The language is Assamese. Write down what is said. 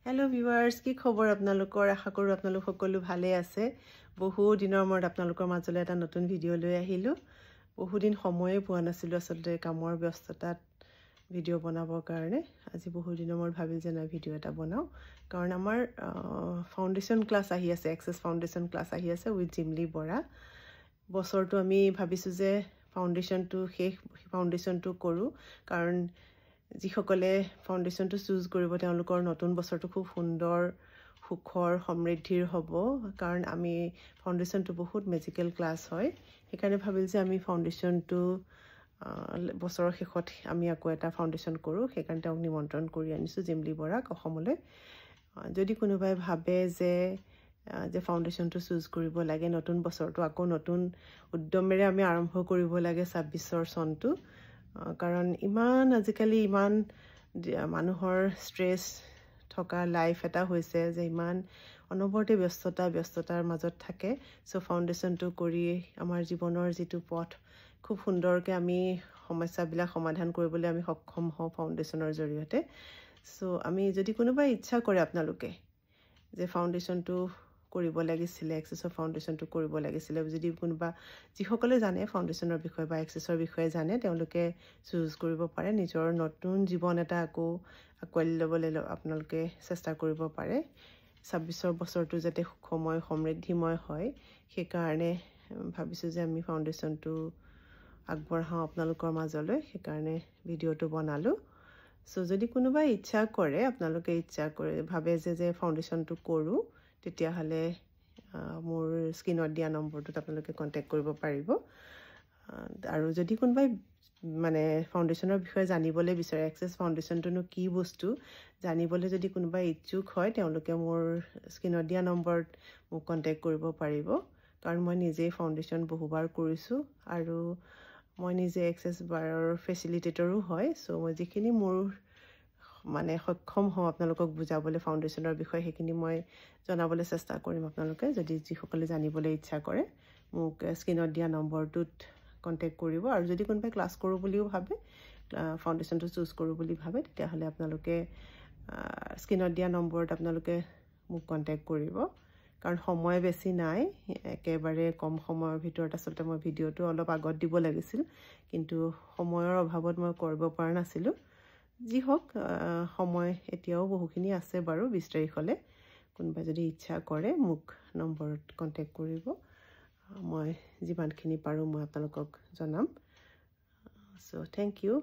Hello viewers, কি খবৰ আপোনালোকৰ? আশা কৰো আপোনালোক সকলো ভালে আছে। বহু দিনৰ মূৰত আপোনালোকৰ মাজলৈ এটা নতুন ভিডিঅ' লৈ আহিলো। বহু দিন সময়ে পোৱা নাছিলো আসলে কামৰ ব্যস্ততাত ভিডিঅ' বনাবৰ কাৰণে। আজি বহু দিনৰ মূৰত ভাবিল যে না ভিডিঅ' এটা বনাও কাৰণ আমাৰ ফাউণ্ডেশ্যন ক্লাছ আহি আছে, এক্সেছ ফাউণ্ডেশ্যন ক্লাছ আহি আছে উইথ জিমলি বৰা। বছৰটো আমি ভাবিছো যে ফাউণ্ডেশ্যনটো কৰো কাৰণ যিসকলে ফাউণ্ডেশ্যনটো চুজ কৰিব তেওঁলোকৰ নতুন বছৰটো খুব সুন্দৰ সুখৰ সমৃদ্ধিৰ হ'ব কাৰণ আমি ফাউণ্ডেশ্যনটো বহুত মেজিকেল ক্লাছ হয়। সেইকাৰণে ভাবিল যে আমি ফাউণ্ডেশ্যনটো বছৰৰ শেষত আমি আকৌ এটা ফাউণ্ডেশ্যন কৰোঁ। সেইকাৰণে তেওঁক নিমন্ত্ৰণ কৰি আনিছোঁ জিমলি বৰাক অসমলৈ। যদি কোনোবাই ভাবে যে ফাউণ্ডেশ্যনটো চুজ কৰিব লাগে, নতুন বছৰটো আকৌ নতুন উদ্যমেৰে আমি আৰম্ভ কৰিব লাগে ২৬ চনটো, কাৰণ আজিকালি ইমান মানুহৰ ষ্ট্ৰেছ থকা লাইফ এটা হৈছে যে ইমান অনবৰতে ব্যস্ততাৰ মাজত থাকে। চ' ফাউণ্ডেশ্যনটো কৰি আমাৰ জীৱনৰ যিটো পথ খুব সুন্দৰকৈ আমি সমস্যাবিলাক সমাধান কৰিবলৈ আমি সক্ষম হওঁ ফাউণ্ডেশ্যনৰ জৰিয়তে। চ' আমি যদি কোনোবাই ইচ্ছা কৰে আপোনালোকে যে ফাউণ্ডেশ্যনটো কৰিব লাগিছিলে, এক্সেছৰ ফাউণ্ডেশ্যনটো কৰিব লাগিছিলে, যদি কোনোবা যিসকলে জানে ফাউণ্ডেশ্যনৰ বিষয়ে বা এক্সেছৰ বিষয়ে জানে তেওঁলোকে চুজ কৰিব পাৰে। নিজৰ নতুন জীৱন এটা আকোৱালি ল'বলৈ আপোনালোকে চেষ্টা কৰিব পাৰে। ২৬ বছৰটো যাতে সুখময় সমৃদ্ধিময় হয় সেইকাৰণে ভাবিছোঁ যে আমি ফাউণ্ডেশ্যনটো আগবঢ়াওঁ আপোনালোকৰ মাজলৈ। সেইকাৰণে ভিডিঅ'টো বনালোঁ। চ' যদি কোনোবাই আপোনালোকে ইচ্ছা কৰে ভাবে যে ফাউণ্ডেশ্যনটো কৰোঁ, তেতিয়াহ'লে মোৰ স্ক্ৰীনত দিয়া নম্বৰটোত আপোনালোকে কণ্টেক্ট কৰিব পাৰিব। আৰু যদি কোনোবাই ফাউণ্ডেশ্যনৰ বিষয়ে জানিবলৈ বিচাৰে, এক্সেছ ফাউণ্ডেশ্যনটোনো কি বস্তু জানিবলৈ যদি কোনোবাই ইচ্ছুক হয় তেওঁলোকে মোৰ স্ক্ৰীনত দিয়া নম্বৰত মোক কণ্টেক্ট কৰিব পাৰিব। কাৰণ মই নিজেই ফাউণ্ডেশ্যন বহুবাৰ কৰিছোঁ আৰু মই নিজে এক্সেছ বাৰৰ ফেচিলিটেটৰো হয়। চ' মই যিখিনি মোৰ সক্ষম হওঁ আপোনালোকক বুজাবলৈ ফাউণ্ডেশ্যনৰ বিষয়ে সেইখিনি মই জনাবলৈ চেষ্টা কৰিম। আপোনালোকে যিসকলে জানিবলৈ ইচ্ছা কৰে মোক স্ক্ৰীনত দিয়া নম্বৰটোত কণ্টেক্ট কৰিব। আৰু যদি কোনোবাই ক্লাছ কৰোঁ বুলিও ভাবে, ফাউণ্ডেশ্যনটো চুজ কৰোঁ বুলি ভাবে, তেতিয়াহ'লে আপোনালোকে স্ক্ৰীনত দিয়া নম্বৰত আপোনালোকে মোক কণ্টেক্ট কৰিব। কাৰণ সময় বেছি নাই, একেবাৰে কম সময়ৰ ভিতৰত আচলতে মই ভিডিঅ'টো অলপ আগত দিব লাগিছিল, কিন্তু সময়ৰ অভাৱত মই কৰিব পৰা নাছিলোঁ। যি হওক, সময় এতিয়াও বহুখিনি আছে বাৰু। ২০ তাৰিখলৈ কোনোবাই যদি ইচ্ছা কৰে মোক নম্বৰত কণ্টেক্ট কৰিব। মই যিমানখিনি পাৰোঁ মই আপোনালোকক জনাম। চ' থেংক ইউ।